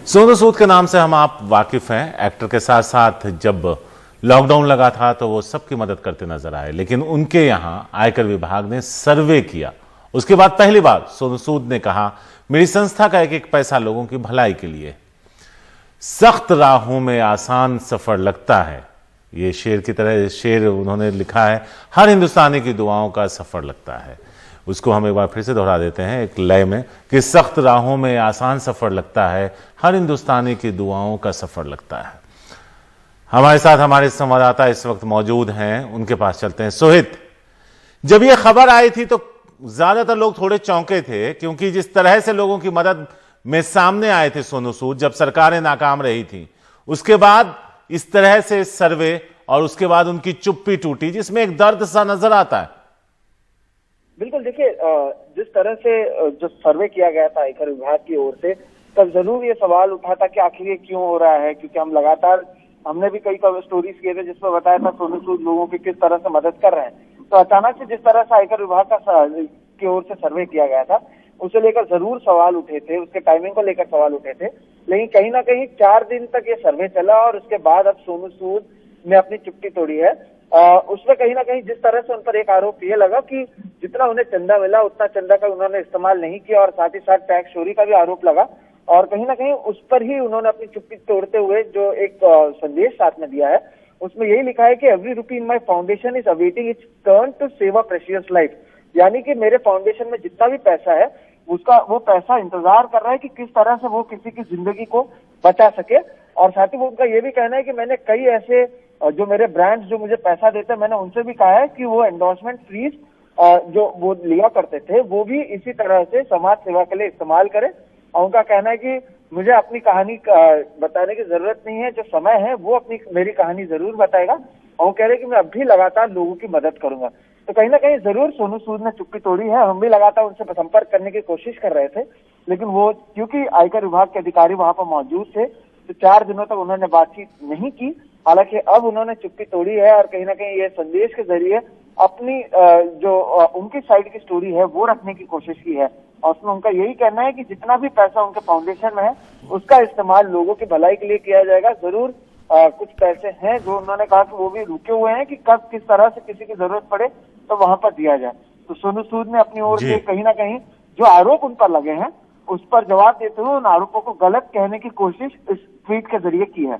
सोनू सूद के नाम से हम आप वाकिफ हैं। एक्टर के साथ साथ जब लॉकडाउन लगा था तो वो सबकी मदद करते नजर आए, लेकिन उनके यहां आयकर विभाग ने सर्वे किया। उसके बाद पहली बार सोनू सूद ने कहा, मेरी संस्था का एक एक पैसा लोगों की भलाई के लिए। सख्त राहों में आसान सफर लगता है, ये शेर की तरह शेर उन्होंने लिखा है। हर हिंदुस्तानी की दुआओं का सफर लगता है। उसको हम एक बार फिर से दोहरा देते हैं एक लय में कि सख्त राहों में आसान सफर लगता है, हर हिंदुस्तानी की दुआओं का सफर लगता है। हमारे साथ हमारे संवाददाता इस वक्त मौजूद हैं, उनके पास चलते हैं। सोहित, जब यह खबर आई थी तो ज्यादातर लोग थोड़े चौंके थे, क्योंकि जिस तरह से लोगों की मदद में सामने आए थे सोनू सूद जब सरकारें नाकाम रही थी, उसके बाद इस तरह से सर्वे और उसके बाद उनकी चुप्पी टूटी, जिसमें एक दर्द सा नजर आता है। बिल्कुल, देखिए जिस तरह से जो सर्वे किया गया था आयकर विभाग की ओर से, तब जरूर ये सवाल उठा था कि आखिर ये क्यों हो रहा है, क्योंकि हम लगातार हमने भी कई स्टोरीज किए थे जिसमें बताया था सोनू सूद लोगों की किस तरह से मदद कर रहे हैं। तो अचानक से जिस तरह से आयकर विभाग की ओर से सर्वे किया गया था, उसे लेकर जरूर सवाल उठे थे, उसके टाइमिंग को लेकर सवाल उठे थे। लेकिन कहीं ना कहीं 4 दिन तक ये सर्वे चला और उसके बाद अब सोनू सूद ने अपनी चुप्पी तोड़ी है। उसमें कहीं ना कहीं जिस तरह से उन पर एक आरोप ये लगा कि जितना उन्हें चंदा मिला उतना चंदा का उन्होंने इस्तेमाल नहीं किया, और साथ ही साथ टैक्स चोरी का भी आरोप लगा। और कहीं ना कहीं उस पर ही उन्होंने अपनी चुप्पी तोड़ते हुए जो एक संदेश साथ में दिया है, उसमें यही लिखा है कि every rupee in my foundation is awaiting its turn to save a precious life. यानी कि मेरे फाउंडेशन में जितना भी पैसा है उसका वो पैसा इंतजार कर रहा है कि किस तरह से वो किसी की जिंदगी को बचा सके। और साथ ही वो उनका ये भी कहना है कि मैंने कई ऐसे जो मेरे ब्रांड्स जो मुझे पैसा देते हैं, मैंने उनसे भी कहा है कि वो एंडोर्समेंट फीस जो वो लिया करते थे वो भी इसी तरह से समाज सेवा के लिए इस्तेमाल करें। और उनका कहना है कि मुझे अपनी कहानी बताने की जरूरत नहीं है, जो समय है वो मेरी कहानी जरूर बताएगा। और वो कह रहे हैं कि मैं अब भी लगातार लोगों की मदद करूंगा। तो कहीं ना कहीं जरूर सोनू सूद ने चुप्पी तोड़ी है। हम भी लगातार उनसे संपर्क करने की कोशिश कर रहे थे, लेकिन वो क्योंकि आयकर विभाग के अधिकारी वहां पर मौजूद थे तो 4 दिनों तक उन्होंने बातचीत नहीं की। हालांकि अब उन्होंने चुप्पी तोड़ी है और कहीं ना कहीं ये संदेश के जरिए अपनी जो उनकी साइड की स्टोरी है वो रखने की कोशिश की है। और उसमें उनका यही कहना है कि जितना भी पैसा उनके फाउंडेशन में है उसका इस्तेमाल लोगों की भलाई के लिए किया जाएगा। जरूर कुछ पैसे हैं जो उन्होंने कहा कि वो भी रुके हुए हैं कि कब किस तरह से किसी की जरूरत पड़े तो वहां पर दिया जाए। तो सोनू सूद ने अपनी ओर से कहीं ना कहीं जो आरोप उन पर लगे हैं उस पर जवाब देते हुए उन आरोपों को गलत कहने की कोशिश इस ट्वीट के जरिए की है।